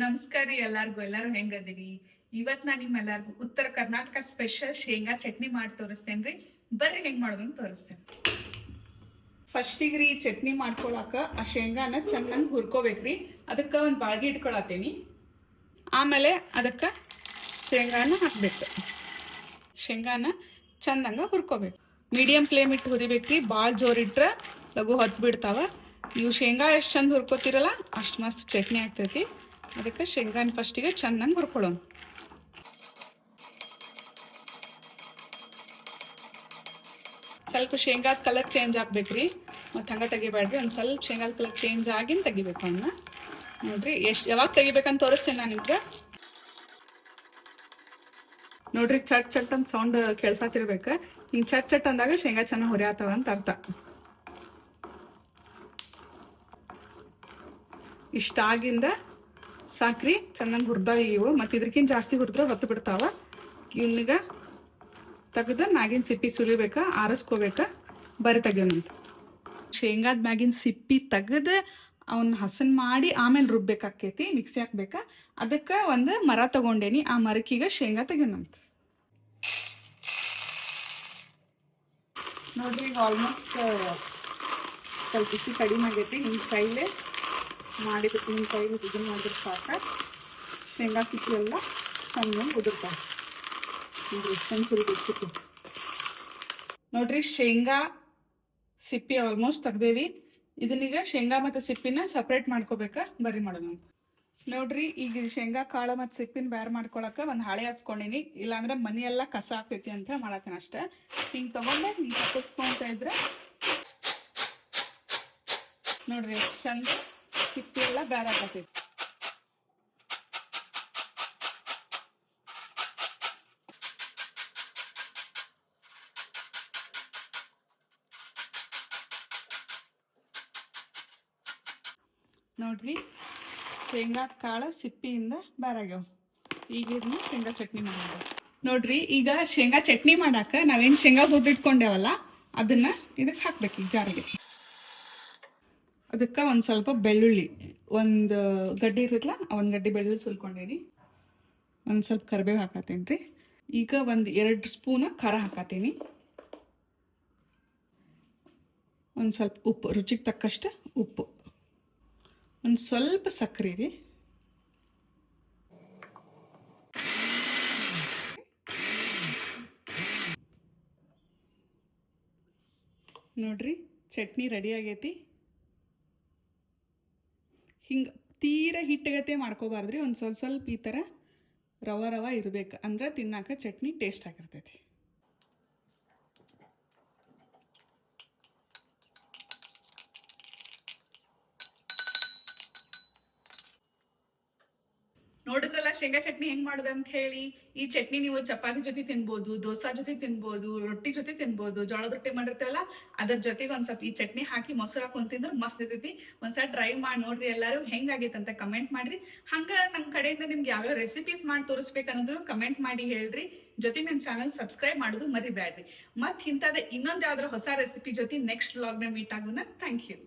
ನಮಸ್ಕಾರ ರೀ ಎಲ್ಲಾರು ಹೆಂಗದಿರಿ. ಇವತ್ ನಾ ನಿಮ್ಮೆಲ್ಲರಿಗೂ ಉತ್ತರ ಕರ್ನಾಟಕ ಸ್ಪೆಷಲ್ ಶೇಂಗಾ ಚಟ್ನಿ ಮಾಡಿ ತೋರಿಸ್ತೇನ್ರಿ. ಬರ್ರಿ ಹೆಂಗ್ ಮಾಡೋದನ್ನ ತೋರಿಸ್ತೇನೆ. ಫಸ್ಟಿಗೆ ರೀ ಚಟ್ನಿ ಮಾಡ್ಕೊಳಕ ಆ ಶೇಂಗಾನ ಚೆನ್ನಾಗಿ ಹುರ್ಕೋಬೇಕ್ರಿ. ಅದಕ್ಕೆ ಒಂದು ಬಾಳ್ಗಿ ಇಟ್ಕೊಳತ್ತೇನಿ. ಆಮೇಲೆ ಅದಕ್ಕೆ ಶೇಂಗಾನ ಹಾಕ್ಬೇಕು. ಶೇಂಗಾನ ಚಂದಂಗ ಹುರ್ಕೋಬೇಕು. ಮೀಡಿಯಂ ಫ್ಲೇಮ್ ಇಟ್ಟು ಹುರಿಬೇಕ್ರಿ. ಭಾಳ ಜೋರಿಟ್ರೆ ಲಘು ಹೊತ್ತು ಬಿಡ್ತಾವ. ನೀವು ಶೇಂಗಾ ಎಷ್ಟು ಚಂದ ಹುರ್ಕೋತಿರಲ್ಲ ಅಷ್ಟು ಮಸ್ತ್ ಚಟ್ನಿ ಆಗ್ತೈತಿ. ಅದಕ್ಕೆ ಶೇಂಗಾನ ಫಸ್ಟಿಗೆ ಚೆನ್ನಾಗಿ ಹುರ್ಕೊಳ್ಳೋಣ. ಸ್ವಲ್ಪ ಶೇಂಗಾದ ಕಲರ್ ಚೇಂಜ್ ಆಗ್ಬೇಕ್ರಿ. ಮತ್ತು ಹಂಗೆ ತೆಗಿಬೇಡ್ರಿ. ಒಂದು ಸ್ವಲ್ಪ ಶೇಂಗಾದ ಕಲರ್ ಚೇಂಜ್ ಆಗಿನ ತೆಗಿಬೇಕು ಅವನ್ನ. ನೋಡ್ರಿ ಯಾವಾಗ ತೆಗಿಬೇಕಂತ ತೋರಿಸ್ತೇನೆ ನಾನು ನಿಮ್ಗೆ. ನೋಡ್ರಿ ಚಟ್ ಚಟ್ ಅಂತ ಸೌಂಡ್ ಕೇಳ್ಸಾತಿರ್ಬೇಕು. ಹಿಂಗೆ ಚಟ್ ಚಟ್ ಅಂದಾಗ ಶೇಂಗಾ ಚೆನ್ನಾಗಿ ಹುರಿಯಾತವ ಅಂತ ಅರ್ಥ. ಇಷ್ಟಾಗಿಂದ ಸಾಕ್ರಿ. ಚೆನ್ನಾಗಿ ಹುರಿದಾವ ಇವು. ಮತ್ತು ಇದಕ್ಕಿಂತ ಜಾಸ್ತಿ ಹುರಿದ್ರೆ ಹೊತ್ತು ಬಿಡ್ತಾವ. ಇವನಿಗೆ ತೆಗೆದು ಮ್ಯಾಗಿನ ಸಿಪ್ಪಿ ಸುಲಿಬೇಕ, ಆರಿಸ್ಕೋಬೇಕ. ಬರೀ ತೆಗಿಯೋಣ. ಶೇಂಗಾದ ಮ್ಯಾಗಿನ ಸಿಪ್ಪಿ ತೆಗೆದು ಅವನ್ನ ಹಸನ್ ಮಾಡಿ ಆಮೇಲೆ ರುಬ್ಬೇಕಾಕೈತಿ. ಮಿಕ್ಸಿ ಹಾಕ್ಬೇಕ. ಅದಕ್ಕೆ ಒಂದು ಮರ ತಗೊಂಡೇನಿ. ಆ ಮರಕ್ಕೀಗ ಶೇಂಗಾ ತೆಗಿಯೋಣಂತ. ನೋಡ್ರಿ ಈಗ ಆಲ್ಮೋಸ್ಟ್ ಸ್ವಲ್ಪ ಬಿಸಿ ಕಡಿಮೆ ಆಗೈತಿ. ನಿಮ್ಮ ಕೈಲೇ ಮಾಡಿದಕ್ಕೆ ನಿಮ್ಮ ಕೈಲಿ ಇದನ್ನು ಮಾಡಿದ್ರೆ ಸಾಕ. ಶೇಂಗಾ ಸಿಪ್ಪಿ ಎಲ್ಲ ಚೆನ್ನಾಗಿ ಉದುರ್ತಾವೆ. ನೋಡ್ರಿ ಶೇಂಗಾ ಸಿಪ್ಪಿ ಆಲ್ಮೋಸ್ಟ್ ತೆಗ್ದೇವಿ. ಇದನ್ನೀಗ ಶೇಂಗಾ ಮತ್ತು ಸಿಪ್ಪಿನ ಸಪ್ರೇಟ್ ಮಾಡ್ಕೋಬೇಕಾ. ಬರೀ ಮಾಡೋಣ. ನೋಡ್ರಿ ಈಗ ಶೇಂಗಾ ಕಾಳು ಮತ್ತು ಸಿಪ್ಪಿನ ಬೇರೆ ಮಾಡ್ಕೊಳಕ್ಕೆ ಒಂದು ಹಾಳೆ ಹಾಸ್ಕೊಂಡಿನಿ. ಇಲ್ಲಾಂದ್ರೆ ಮನಿ ಎಲ್ಲ ಕಸ ಆಗ್ತೈತಿ ಅಂತ ಮಾಡತ್ತೇನೆ ಅಷ್ಟೇ. ಹಿಂಗೆ ತಗೊಂಡೆ ಹಿಂಗೆ ತಪ್ಪಿಸ್ಕೊಂತ ಇದ್ರೆ ನೋಡ್ರಿ ಚಂದ ಸಿಪ್ಪಿ ಎಲ್ಲ ಬೇರೆ ಆಗತೈತಿ. ನೋಡ್ರಿ ಶೇಂಗಾ ಕಾಳು ಸಿಪ್ಪಿಯಿಂದ ಬೇರಾಗ್ಯಾವ. ಈಗ ಇದನ್ನ ಶೇಂಗಾ ಚಟ್ನಿ ಮಾಡೋದು. ನೋಡ್ರಿ ಈಗ ಶೇಂಗಾ ಚಟ್ನಿ ಮಾಡಾಕ ನಾವೇನು ಶೇಂಗಾ ಹುರಿದಿಟ್ಕೊಂಡೇವಲ್ಲ ಅದನ್ನ ಇದಕ್ಕೆ ಹಾಕ್ಬೇಕು. ಈಗ ಜಾರಿಗೆ ಅದಕ್ಕೆ ಒಂದು ಸ್ವಲ್ಪ ಬೆಳ್ಳುಳ್ಳಿ, ಒಂದು ಗಡ್ಡಿ ಇರ್ತೈತಲ್ಲ ಒಂದು ಗಡ್ಡಿ ಬೆಳ್ಳುಳ್ಳಿ ಸುಲ್ಕೊಂಡೇನಿ. ಒಂದು ಸ್ವಲ್ಪ ಕರಿಬೇವು ಹಾಕತ್ತೇನೆ ರೀ. ಈಗ ಒಂದು 2 ಸ್ಪೂನ್ ಖಾರ ಹಾಕತ್ತೀನಿ. ಒಂದು ಸ್ವಲ್ಪ ಉಪ್ಪು, ರುಚಿಗೆ ತಕ್ಕಷ್ಟು ಉಪ್ಪು, ಒಂದು ಸ್ವಲ್ಪ ಸಕ್ಕರೆ ರೀ. ನೋಡ್ರಿ ಚಟ್ನಿ ರೆಡಿ ಆಗೈತಿ. ಹಿಂಗೆ ತೀರಾ ಹಿಟ್ಟಗತೆ ಮಾಡ್ಕೋಬಾರ್ದ್ರಿ. ಒಂದು ಸ್ವಲ್ಪ ಈ ಥರ ರವ ಇರಬೇಕು. ಅಂದ್ರೆ ತಿನ್ನಾಕ ಚಟ್ನಿ ಟೇಸ್ಟ್ ಆಗಿರ್ತೈತಿ. ನೋಡಿದ್ರಲ್ಲ ಶೇಂಗಾ ಚಟ್ನಿ ಹೆಂಗ್ ಮಾಡೋದು ಅಂತ ಹೇಳಿ. ಈ ಚಟ್ನಿ ನೀವು ಚಪಾತಿ ಜೊತೆ ತಿನ್ಬೋದು, ದೋಸಾ ಜೊತೆ ತಿನ್ಬೋದು, ರೊಟ್ಟಿ ಜೊತೆ ತಿನ್ಬೋದು. ಜೋಳದ ರೊಟ್ಟಿ ಮಾಡಿರ್ತೇವಲ್ಲ ಅದ್ರ ಜೊತೆಗೆ ಒಂದ್ ಸ್ವಲ್ಪ ಈ ಚಟ್ನಿ ಹಾಕಿ ಮೊಸರು ಹಾಕೊಂಡ್ ತಿಂದ್ರೆ ಮಸ್ತ್ ಇರ್ತೈತಿ. ಒಂದ್ಸಲ ಟ್ರೈ ಮಾಡಿ ನೋಡ್ರಿ. ಎಲ್ಲರೂ ಹೆಂಗಾಗೈತೆ ಅಂತ ಕಮೆಂಟ್ ಮಾಡ್ರಿ. ಹಂಗ ನಮ್ಮ ಕಡೆಯಿಂದ ನಿಮ್ಗೆ ಯಾವ್ಯಾವ ರೆಸಿಪೀಸ್ ಮಾಡಿ ತೋರಿಸ್ಬೇಕು ಅನ್ನೋದು ಕಮೆಂಟ್ ಮಾಡಿ ಹೇಳ್ರಿ. ಜೊತೆಗೆ ನನ್ನ ಚಾನಲ್ ಸಬ್ಸ್ಕ್ರೈಬ್ ಮಾಡೋದು ಮರಿಬೇಡ್ರಿ. ಮತ್ ಇಂಥದ ಇನ್ನೊಂದು ಯಾವ್ದಾರ ಹೊಸ ರೆಸಿಪಿ ಜೊತೆ ನೆಕ್ಸ್ಟ್ ವ್ಲಾಗ್ನ ಮೀಟ್ ಆಗೋಣ. Thank you.